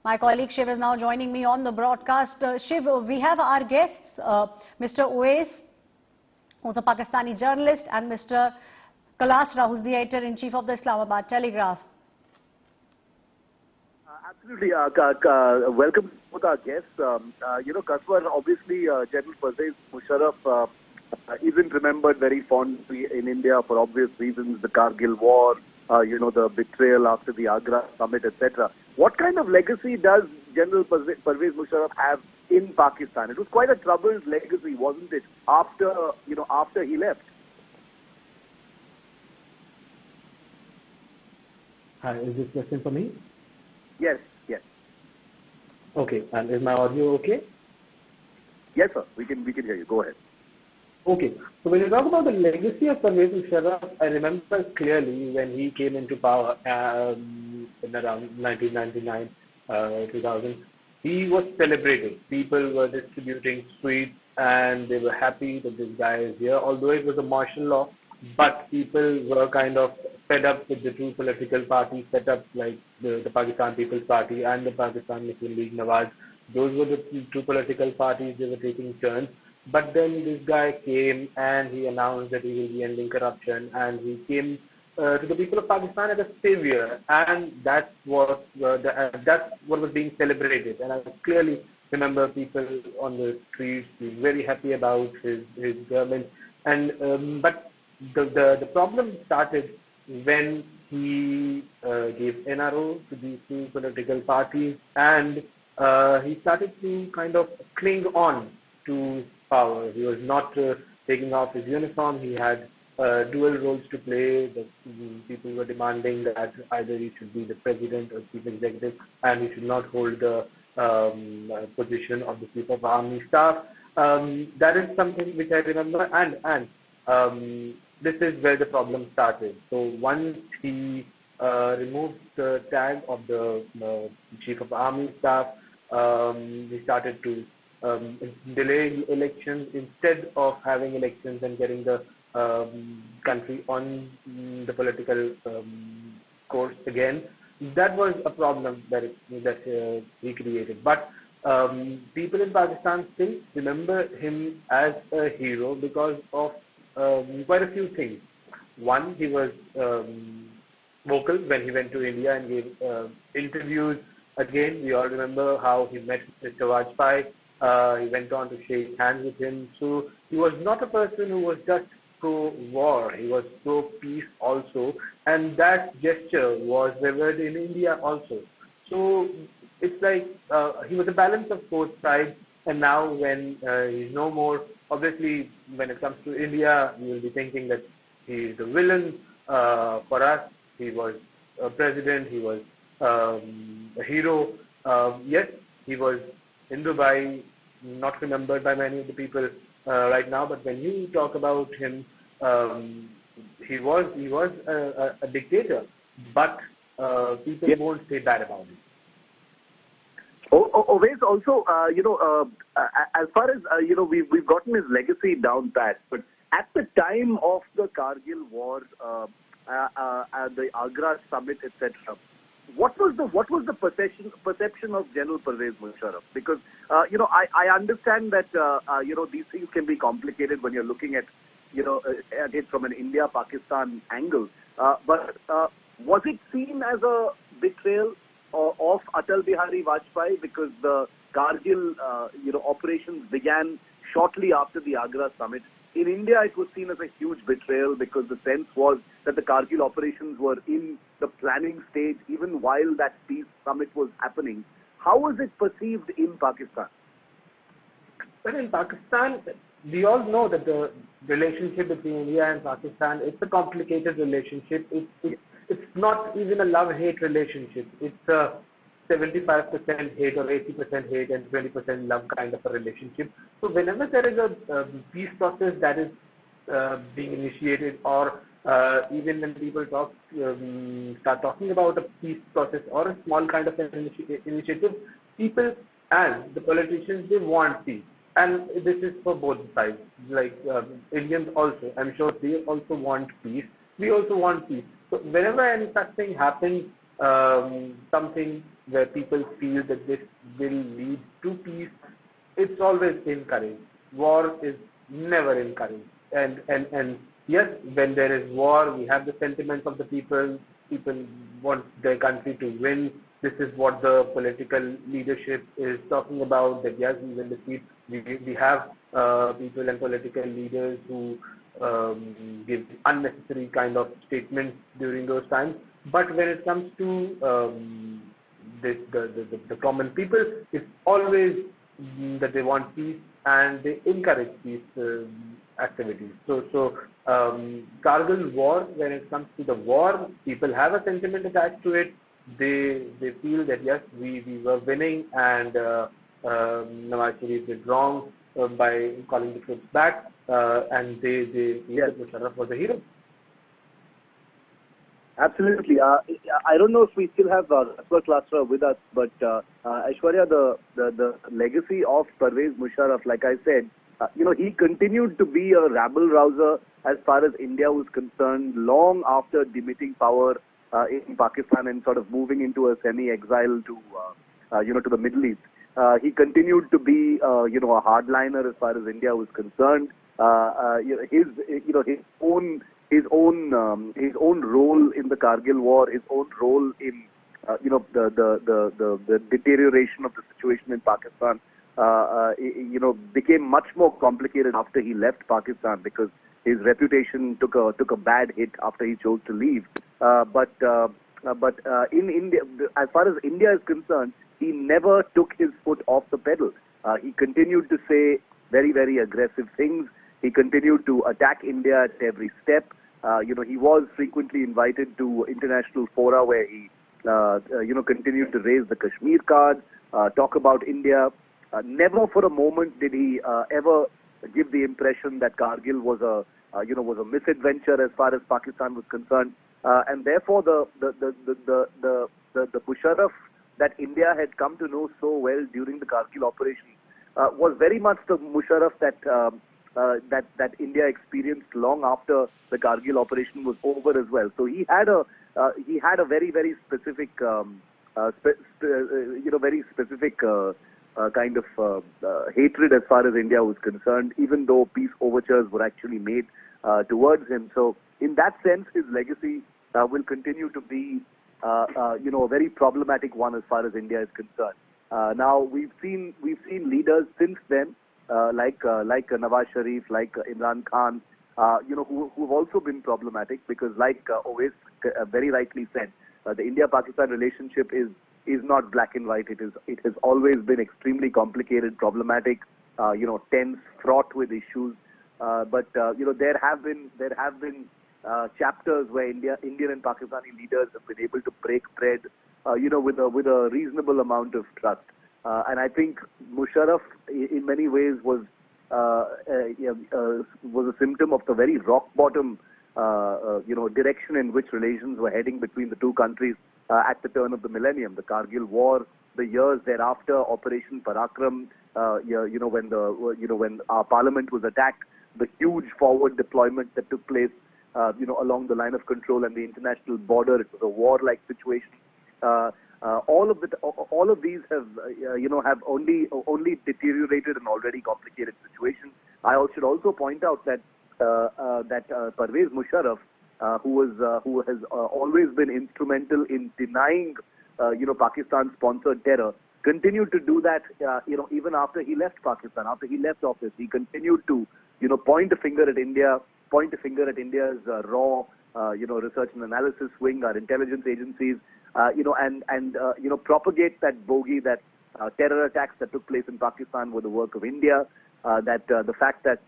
My colleague Shiv is now joining me on the broadcast. Shiv, we have our guests, Mr. Uwais, who's a Pakistani journalist, and Mr. Kalasra, who's the editor-in-chief of the Islamabad Telegraph. Absolutely. Welcome to our guests. Kaswar, obviously, General Pervez Musharraf isn't remembered very fondly in India for obvious reasons, the Kargil War, the betrayal after the Agra summit, etc. What kind of legacy does General Pervez Musharraf have in Pakistan? It was quite a troubled legacy, wasn't it, after he left? Hi, is this question for me? Yes. Okay, and is my audio okay? Yes, sir. We can hear you. Go ahead. Okay, so when you talk about the legacy of Pervez Musharraf, I remember clearly when he came into power in around 1999, 2000, he was celebrated. People were distributing sweets and they were happy that this guy is here, although it was a martial law, but people were kind of fed up with the two political parties set up, like the Pakistan People's Party and the Pakistan Muslim League Nawaz. Those were the two political parties, they were taking turns. But then this guy came and he announced that he will be ending corruption, and he came to the people of Pakistan as a savior, and that's what was being celebrated. And I clearly remember people on the streets being very happy about his government. And but the problem started when he gave NRO to these two political parties, and he started to kind of cling on to power. He was not taking off his uniform. He had dual roles to play. The people were demanding that either he should be the president or chief executive, and he should not hold the position of the chief of army staff. That is something which I remember, and this is where the problem started. So once he removed the tag of the chief of army staff, he started to delay elections instead of having elections and getting the country on the political course again. That was a problem that he created. But people in Pakistan still remember him as a hero because of quite a few things. One, he was vocal when he went to India and gave interviews. Again, we all remember how he met Mr. Vajpayee. He went on to shake hands with him. So he was not a person who was just pro-war. He was pro-peace also. And that gesture was revered in India also. So it's like he was a balance of both sides. And now when he's no more, obviously when it comes to India, you will be thinking that he is the villain. For us, he was a president. He was a hero. Yes, he was in Dubai, not remembered by many of the people right now, but when you talk about him, he was a dictator, but people won't say bad about him. Uwais, also, as far as, we've gotten his legacy down pat, but at the time of the Kargil War, the Agra summit, etc., what was the perception of General Pervez Musharraf? Because I understand that these things can be complicated when you're looking at it from an India-Pakistan angle. But was it seen as a betrayal of Atal Bihari Vajpayee, because the Kargil operations began shortly after the Agra summit? In India, it was seen as a huge betrayal because the sense was that the Kargil operations were in the planning stage even while that peace summit was happening. How was it perceived in Pakistan? Well, in Pakistan, we all know that the relationship between India and Pakistan, it's a complicated relationship. It's not even a love-hate relationship. It's a 75% hate or 80% hate and 20% love kind of a relationship. So whenever there is a peace process that is being initiated, or even when people start talking about a peace process or a small kind of an initiative, people and the politicians, they want peace. And this is for both sides. Like Indians also, I'm sure they also want peace. We also want peace. So whenever any such thing happens, something where people feel that this will lead to peace, it's always encouraged. War is never encouraged. And yes, when there is war, we have the sentiments of the people. People want their country to win. This is what the political leadership is talking about, that yes, we will defeat. We have people and political leaders who give unnecessary kind of statements during those times. But when it comes to the common people, it's always that they want peace and they encourage peace activities. So Kargil war, when it comes to the war, people have a sentiment attached to it. They feel that yes, we were winning and Nawaz Sharif did wrong by calling the troops back, and they feel that Musharraf was a hero. Absolutely. I don't know if we still have Aswar Klasra with us, but Aishwarya, the legacy of Pervez Musharraf, like I said, he continued to be a rabble-rouser as far as India was concerned long after demitting power in Pakistan and sort of moving into a semi-exile to the Middle East. He continued to be a hardliner as far as India was concerned. His own role in the Kargil war, his own role in the deterioration of the situation in Pakistan, became much more complicated after he left Pakistan, because his reputation took a bad hit after he chose to leave. But in India, as far as India is concerned, he never took his foot off the pedal. He continued to say very, very aggressive things. He continued to attack India at every step. He was frequently invited to international fora where he, continued to raise the Kashmir card, talk about India. Never for a moment did he ever give the impression that Kargil was a misadventure as far as Pakistan was concerned. And therefore, the Musharraf that India had come to know so well during the Kargil operation was very much the Musharraf that India experienced long after the Kargil operation was over as well. So he had a very, very specific very specific kind of hatred as far as India was concerned, even though peace overtures were actually made towards him. So in that sense, his legacy will continue to be a very problematic one as far as India is concerned. Now we've seen leaders since then, like Nawaz Sharif, like Imran Khan, who've also been problematic, because like Owais very rightly said, the India-Pakistan relationship is not black and white. It has always been extremely complicated, problematic, tense, fraught with issues. But there have been chapters where Indian and Pakistani leaders have been able to break bread, with a reasonable amount of trust. And I think Musharraf, in many ways, was a symptom of the very rock bottom, direction in which relations were heading between the two countries at the turn of the millennium. The Kargil War, the years thereafter, Operation Parakram, when our parliament was attacked, the huge forward deployment that took place, along the line of control and the international border. It was a war-like situation. All of these have only deteriorated an already complicated situation. I should also point out that Pervez Musharraf, who has always been instrumental in denying Pakistan-sponsored terror, continued to do that even after he left Pakistan, after he left office. He continued to point a finger at India, point a finger at India's raw research and analysis wing, our intelligence agencies, and propagate that bogey that terror attacks that took place in Pakistan were the work of India, that the fact that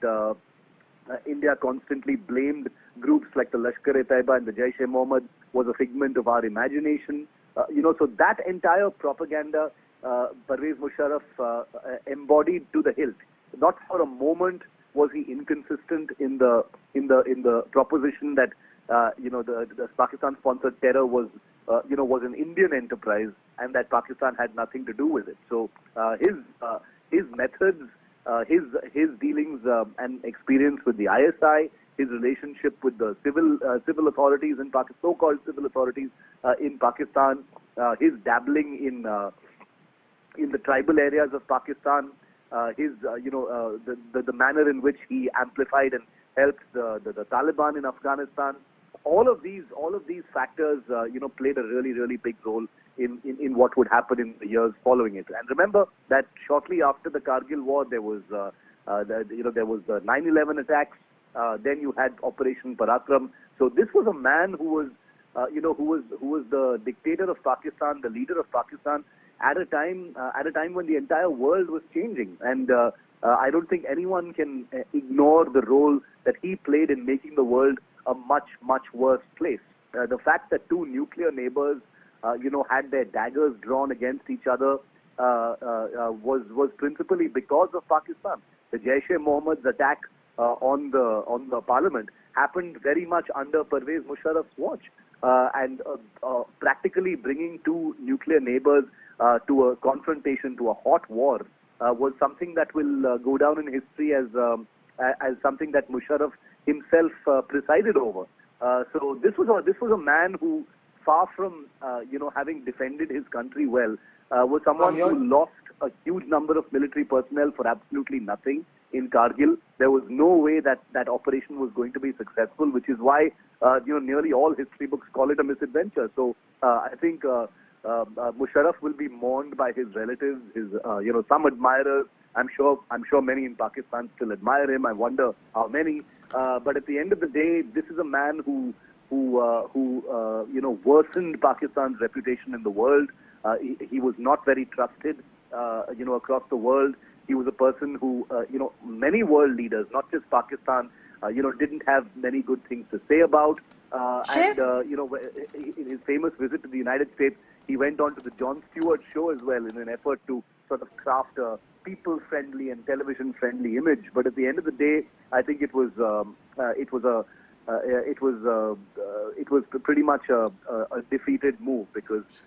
India constantly blamed groups like the Lashkar-e-Taiba and the Jaish-e-Mohammed was a figment of our imagination. So that entire propaganda, Pervez Musharraf embodied to the hilt. Not for a moment was he inconsistent in the proposition that the Pakistan-sponsored terror was an Indian enterprise and that Pakistan had nothing to do with it. So his methods, his dealings and experience with the ISI, his relationship with the civil authorities in Pakistan, so-called civil authorities in Pakistan, his dabbling in the tribal areas of Pakistan, the manner in which he amplified and helped the Taliban in Afghanistan. All of these factors, played a really big role in what would happen in the years following it. And remember that shortly after the Kargil war, there was the 9/11 attacks. Then you had Operation Parakram. So this was a man who was the dictator of Pakistan, the leader of Pakistan, at a time when the entire world was changing. And I don't think anyone can ignore the role that he played in making the world a much worse place. The fact that two nuclear neighbors, had their daggers drawn against each other, was principally because of Pakistan. The Jaish-e-Mohammed's attack on the parliament happened very much under Pervez Musharraf's watch, and practically bringing two nuclear neighbors to a confrontation, to a hot war, was something that will go down in history as something that Musharraf himself presided over. So this was a man who, far from having defended his country well, was someone who lost a huge number of military personnel for absolutely nothing in Kargil. There was no way that operation was going to be successful, which is why nearly all history books call it a misadventure. So I think Musharraf will be mourned by his relatives, his some admirers. I'm sure many in Pakistan still admire him. I wonder how many. But at the end of the day, this is a man who worsened Pakistan's reputation in the world. He was not very trusted, across the world. He was a person who, many world leaders, not just Pakistan, didn't have many good things to say about. And in his famous visit to the United States, he went on to the Jon Stewart show as well in an effort to sort of craft a people-friendly and television-friendly image. But at the end of the day, I think it was pretty much a defeated move, because